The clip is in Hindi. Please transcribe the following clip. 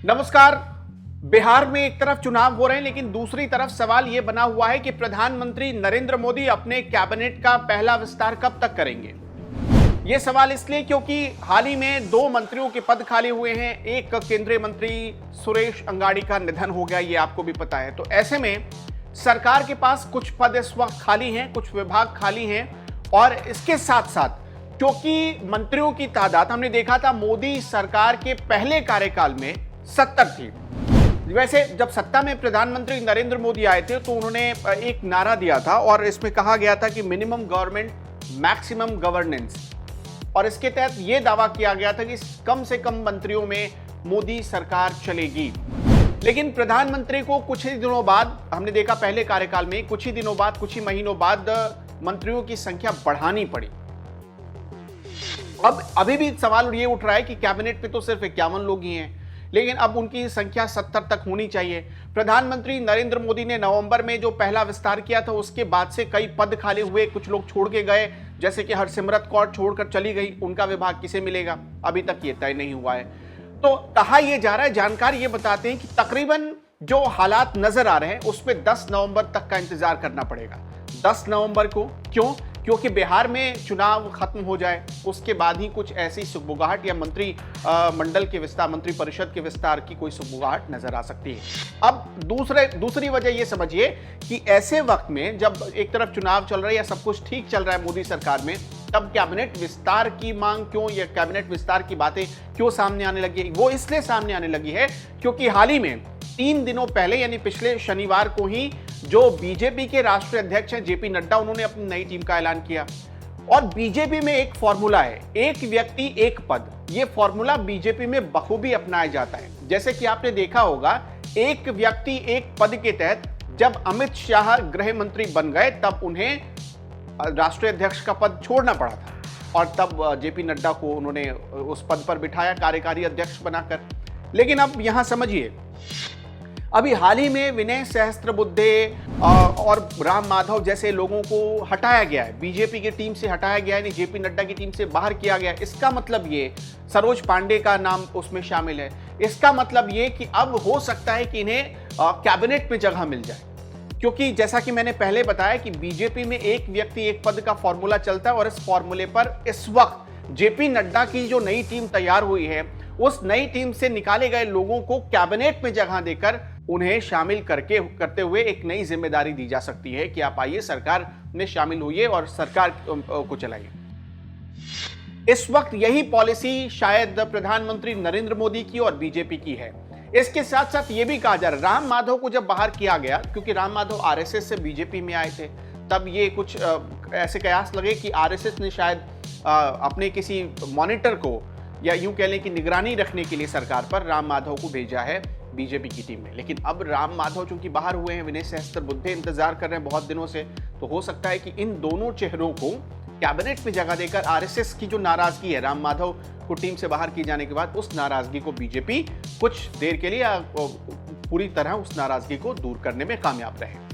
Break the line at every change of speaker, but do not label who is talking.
नमस्कार। बिहार में एक तरफ चुनाव हो रहे हैं, लेकिन दूसरी तरफ सवाल यह बना हुआ है कि प्रधानमंत्री नरेंद्र मोदी अपने कैबिनेट का पहला विस्तार कब तक करेंगे। यह सवाल इसलिए क्योंकि हाल ही में 2 मंत्रियों के पद खाली हुए हैं। एक केंद्रीय मंत्री सुरेश अंगाड़ी का निधन हो गया, यह आपको भी पता है। तो ऐसे में सरकार के पास कुछ पद इस वक्त खाली हैं, कुछ विभाग खाली हैं, और इसके साथ साथ क्योंकि मंत्रियों की तादाद हमने देखा था मोदी सरकार के पहले कार्यकाल में 70 थी। वैसे जब सत्ता में प्रधानमंत्री नरेंद्र मोदी आए थे तो उन्होंने एक नारा दिया था और इसमें कहा गया था कि मिनिमम गवर्नमेंट मैक्सिमम गवर्नेंस, और इसके तहत यह दावा किया गया था कि कम से कम मंत्रियों में मोदी सरकार चलेगी। लेकिन प्रधानमंत्री को कुछ ही दिनों बाद हमने देखा, पहले कार्यकाल में कुछ ही दिनों बाद, कुछ ही महीनों बाद मंत्रियों की संख्या बढ़ानी पड़ी। अब अभी भी सवाल ये उठ रहा है कि कैबिनेट पे तो सिर्फ 51 लोग ही हैं, लेकिन अब उनकी संख्या 70 तक होनी चाहिए। प्रधानमंत्री नरेंद्र मोदी ने नवंबर में जो पहला विस्तार किया था उसके बाद से कई पद खाली हुए, कुछ लोग छोड़ के गए, जैसे कि हरसिमरत कौर छोड़कर चली गई, उनका विभाग किसे मिलेगा अभी तक ये तय नहीं हुआ है। तो कहा यह जा रहा है, जानकार ये बताते हैं कि तकरीबन जो हालात नजर आ रहे हैं उस पर 10 नवंबर तक का इंतजार करना पड़ेगा। 10 नवंबर को क्यों? क्योंकि बिहार में चुनाव खत्म हो जाए उसके बाद ही कुछ ऐसी सुगबुगाहट या मंत्री मंडल के विस्तार, मंत्री परिषद के विस्तार की कोई सुगबुगाहट नजर आ सकती है। अब दूसरी वजह ये समझिए कि ऐसे वक्त में जब एक तरफ चुनाव चल रहा है या सब कुछ ठीक चल रहा है मोदी सरकार में, तब कैबिनेट विस्तार की मांग क्यों या कैबिनेट विस्तार की बातें क्यों सामने आने लगी? वो इसलिए सामने आने लगी है क्योंकि हाल ही में 3 दिनों पहले यानी पिछले शनिवार को ही जो बीजेपी के राष्ट्रीय अध्यक्ष हैं जेपी नड्डा, उन्होंने अपनी नई टीम का ऐलान किया। और बीजेपी में एक फॉर्मूला है, एक व्यक्ति एक पद। यह फॉर्मूला बीजेपी में बखूबी अपनाया जाता है। जैसे कि आपने देखा होगा, एक व्यक्ति एक पद के तहत जब अमित शाह गृह मंत्री बन गए तब उन्हें राष्ट्रीय अध्यक्ष का पद छोड़ना पड़ा था, और तब जेपी नड्डा को उन्होंने उस पद पर बिठाया कार्यकारी अध्यक्ष बनाकर। लेकिन अब यहां समझिए, अभी हाल ही में विनय सहस्त्रबुद्धे और राम माधव जैसे लोगों को हटाया गया है, बीजेपी की टीम से हटाया गया है, जेपी नड्डा की टीम से बाहर किया गया है। इसका मतलब ये, सरोज पांडे का नाम उसमें शामिल है। इसका मतलब ये कि अब हो सकता है कि इन्हें कैबिनेट में जगह मिल जाए, क्योंकि जैसा कि मैंने पहले बताया कि बीजेपी में एक व्यक्ति एक पद का फॉर्मूला चलता है, और इस फॉर्मूले पर इस वक्त जेपी नड्डा की जो नई टीम तैयार हुई है, उस नई टीम से निकाले गए लोगों को कैबिनेट में जगह देकर उन्हें शामिल करते हुए एक नई जिम्मेदारी दी जा सकती है कि आप आइए, सरकार में शामिल होइए और सरकार को चलाइए। इस वक्त यही पॉलिसी शायद प्रधानमंत्री नरेंद्र मोदी की और बीजेपी की है। इसके साथ साथ ये भी कहा जा रहा है, राम माधव को जब बाहर किया गया, क्योंकि राम माधव आरएसएस से बीजेपी में आए थे, तब ये कुछ ऐसे कयास लगे कि आरएसएस ने शायद अपने किसी मॉनिटर को, या यूं कह लें कि निगरानी रखने के लिए सरकार पर राम माधव को भेजा है बीजेपी की टीम में। लेकिन अब राम माधव चूंकि बाहर हुए हैं, विनय सहस्त्रबुद्धे इंतजार कर रहे हैं बहुत दिनों से, तो हो सकता है कि इन दोनों चेहरों को कैबिनेट में जगह देकर आरएसएस की जो नाराजगी है राम माधव को टीम से बाहर किए जाने के बाद, उस नाराजगी को बीजेपी कुछ देर के लिए पूरी तरह उस नाराजगी को दूर करने में कामयाब रहे।